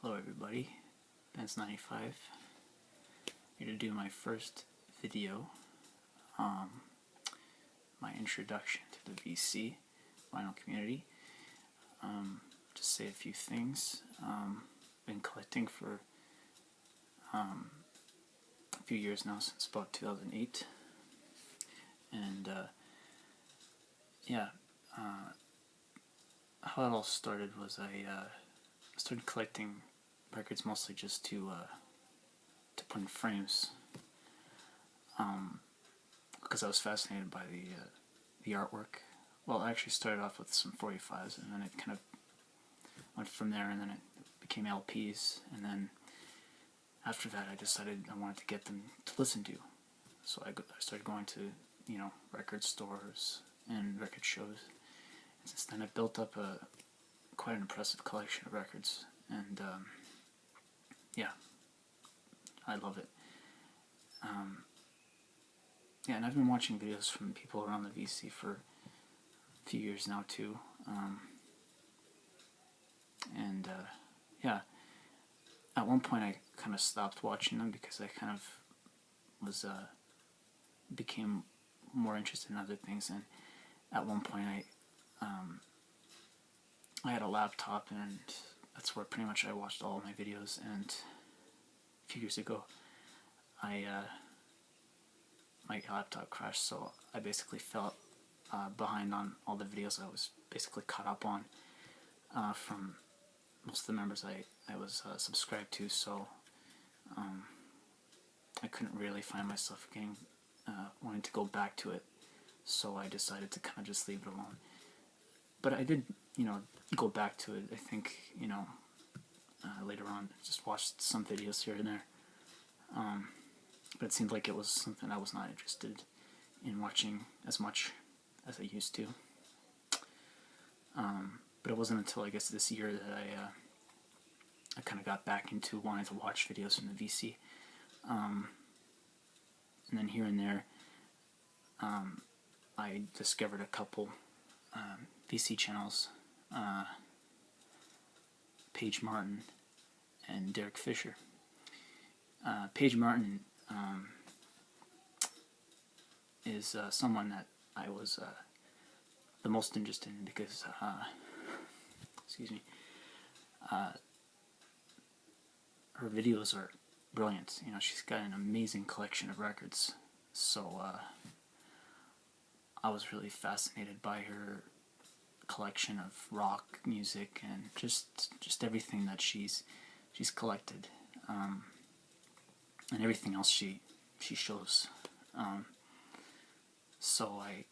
Hello everybody, Ben's95 here to do my first video, my introduction to the VC vinyl community. Just say a few things. Been collecting for a few years now, since about 2008, and how it all started was I started collecting records mostly just to put in frames, because I was fascinated by the artwork. Well, I actually started off with some 45's, and then it kind of went from there, and then it became LPs, and then after that I decided I wanted to get them to listen to. So I started going to, record stores and record shows, and since then I've built up quite an impressive collection of records, and yeah, I love it. Yeah, and I've been watching videos from people around the VC for a few years now too, and yeah, at one point I kind of stopped watching them because I kind of was became more interested in other things, and at one point I had a laptop, and that's where pretty much I watched all of my videos. And a few years ago my laptop crashed, so I basically fell behind on all the videos I was basically caught up on from most of the members I was subscribed to, so I couldn't really find myself wanting to go back to it, so I decided to kind of just leave it alone. But I did, go back to it, I think, later on, just watched some videos here and there, but it seemed like it was something I was not interested in watching as much as I used to. But it wasn't until, I guess, this year that I kind of got back into wanting to watch videos from the VC, and then here and there I discovered a couple VC channels, Paige Martin and Derek Fisher. Paige Martin is someone that I was the most interested in because, her videos are brilliant. She's got an amazing collection of records, so I was really fascinated by her collection of rock music and just everything that she's collected, and everything else she shows. So I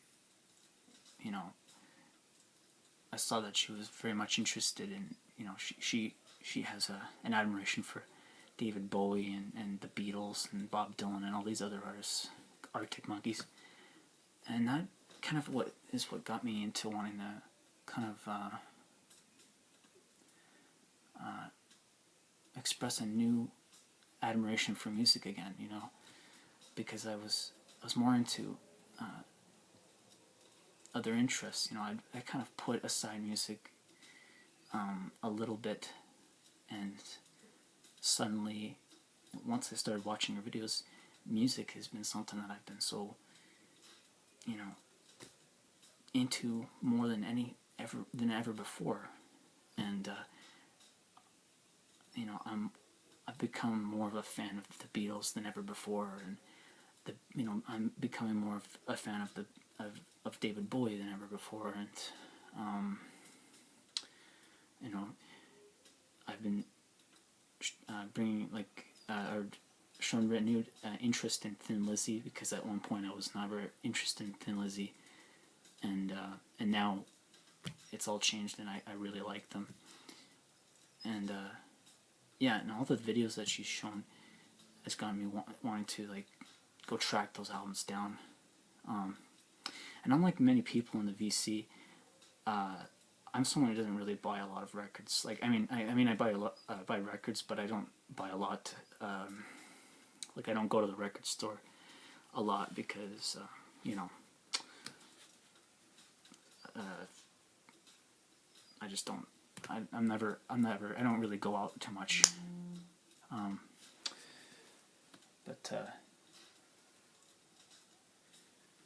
saw that she was very much interested in, she has an admiration for David Bowie and the Beatles and Bob Dylan and all these other artists, Arctic Monkeys, and that kind of what got me into wanting to kind of express a new admiration for music again, because I was more into other interests. I kind of put aside music a little bit, and suddenly, once I started watching her videos, music has been something that I've been so, into more than ever before, and I've become more of a fan of the Beatles than ever before, and I'm becoming more of a fan of David Bowie than ever before, and I've been bringing or shown renewed interest in Thin Lizzy, because at one point I was never interested in Thin Lizzy, and now it's all changed, and I really like them. And yeah, and all the videos that she's shown has gotten me wanting to go track those albums down. And unlike many people in the VC, I'm someone who doesn't really buy a lot of records. I buy records, but I don't buy a lot. I don't go to the record store a lot because I just don't I don't really go out too much.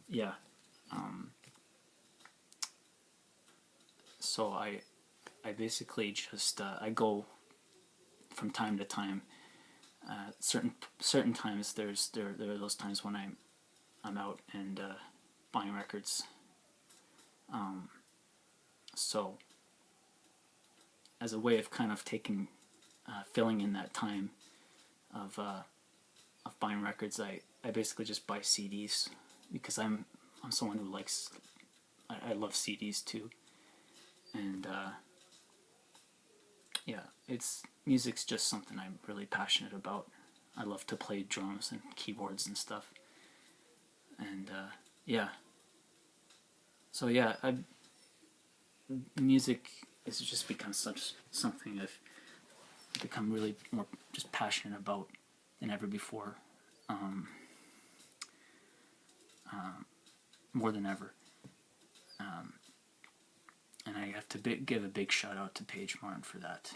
Yeah. So I basically just I go from time to time. Certain times there are those times when I'm out and buying records. So as a way of kind of filling in that time of buying records, I basically just buy CDs because I'm someone who likes, I love CDs too, and yeah, music's just something I'm really passionate about. I love to play drums and keyboards and stuff, and yeah. So yeah, music has just become something I've become really more just passionate about than ever before, more than ever. And I have to give a big shout out to Paige Martin for that.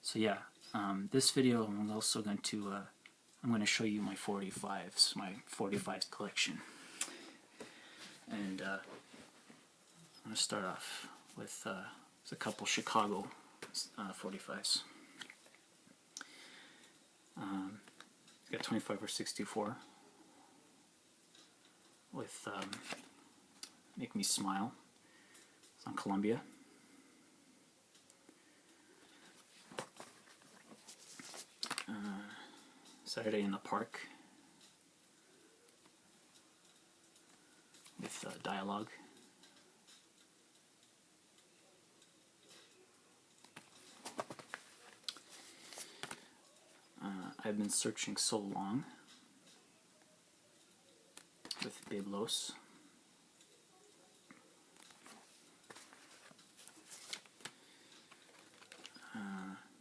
So yeah, this video I'm also going to I'm going to show you my 45's collection, and I'm going to start off with a couple Chicago 45's. Got 25 or 64 with Make Me Smile. It's on Columbia. Saturday in the Park with Dialogue. I've Been Searching So Long with Babe Los.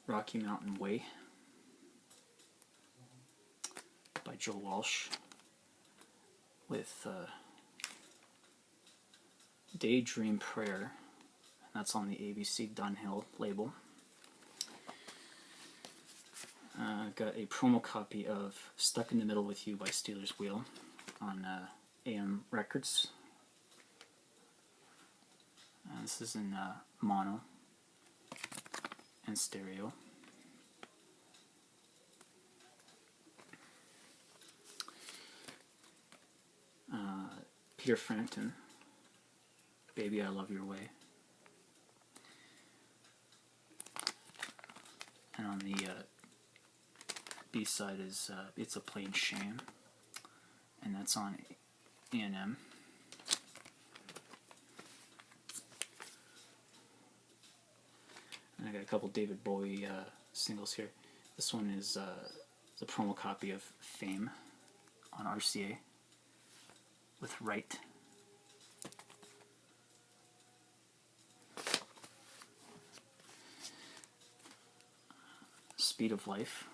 Rocky Mountain Way by Joe Walsh with Daydream Prayer, and that's on the ABC Dunhill label. Got a promo copy of Stuck in the Middle with You by Steelers Wheel on AM Records. This is in mono and stereo. Peter Frampton, Baby I Love Your Way. And on the B-side is It's a Plain Shame, and that's on A&M. And I got a couple David Bowie singles here. This one is the promo copy of Fame on RCA with Right. Speed of Life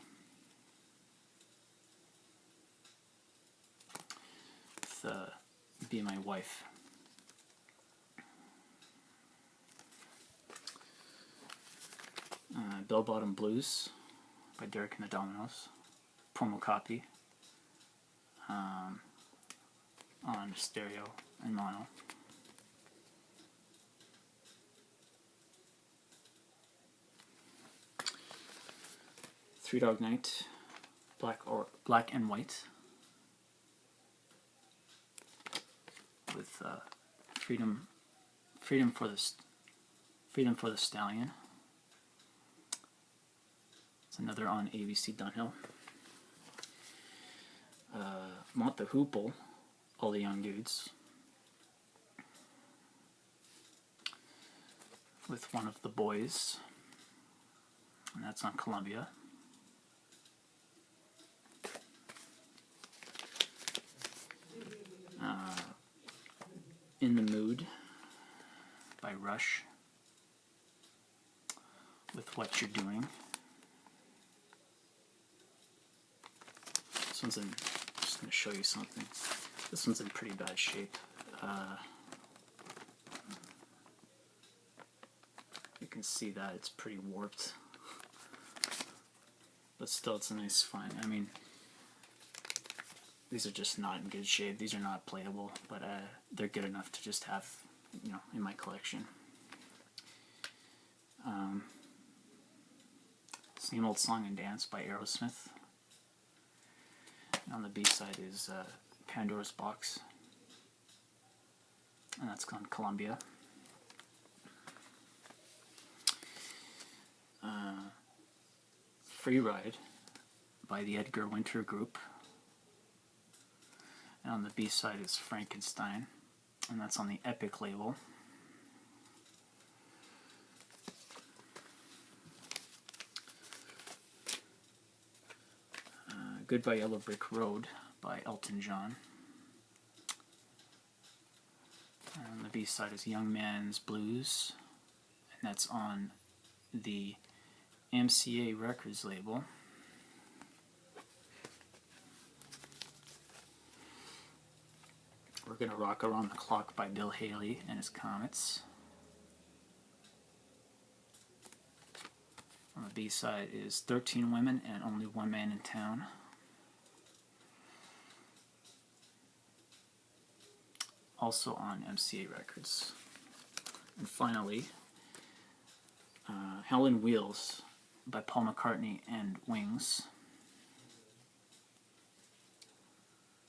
with Be My Wife. Bell Bottom Blues by Derek and the Dominos, promo copy on stereo and mono. Three Dog Night, Black and White with Freedom for the Stallion. It's another on ABC Dunhill. Mont the Hoople, All the Young Dudes, with One of the Boys, and that's on Columbia. In the Mood by Rush with What You're Doing. This one's in, I'm just going to show you something. This one's in pretty bad shape. can see that it's pretty warped. But still, it's a nice find. I mean, these are just not in good shape. These are not playable, but they're good enough to just have, you know, in my collection. Same Old Song and Dance by Aerosmith. And on the B side is Pandora's Box, and that's on Columbia. Free Ride by the Edgar Winter Group. And on the B side is Frankenstein, and that's on the Epic label. Goodbye Yellow Brick Road by Elton John. And on the B side is Young Man's Blues, and that's on the MCA Records label. We're Gonna Rock Around the Clock by Bill Haley and his Comets. On the B side is 13 Women and Only One Man in Town. Also on MCA Records. And finally, Helen Wheels by Paul McCartney and Wings.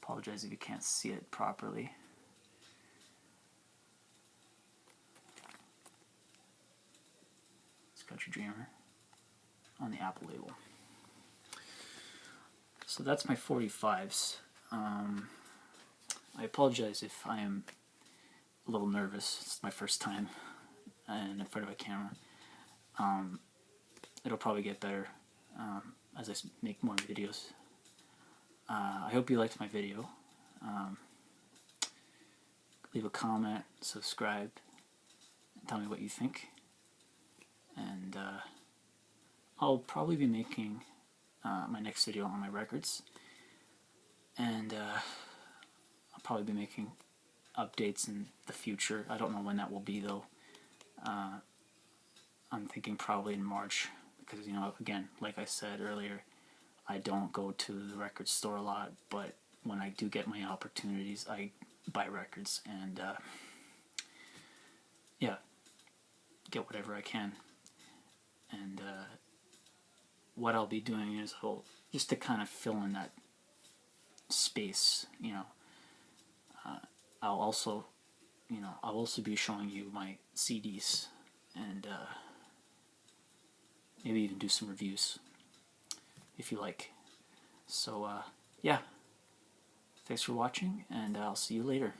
Apologize if you can't see it properly. It's Country Dreamer on the Apple label. So that's my 45's. I apologize if I am a little nervous. It's my first time in front of a camera. It'll probably get better as I make more videos. I hope you liked my video. Leave a comment, subscribe, and tell me what you think. And I'll probably be making my next video on my records. And I'll probably be making updates in the future. I don't know when that will be though. I'm thinking probably in March, because, you know, again, like I said earlier, I don't go to the record store a lot, but when I do get my opportunities, I buy records and yeah, get whatever I can. And what I'll be doing is just to kind of fill in that space, you know. I'll also be showing you my CDs and maybe even do some reviews if you like. So yeah, thanks for watching, and I'll see you later.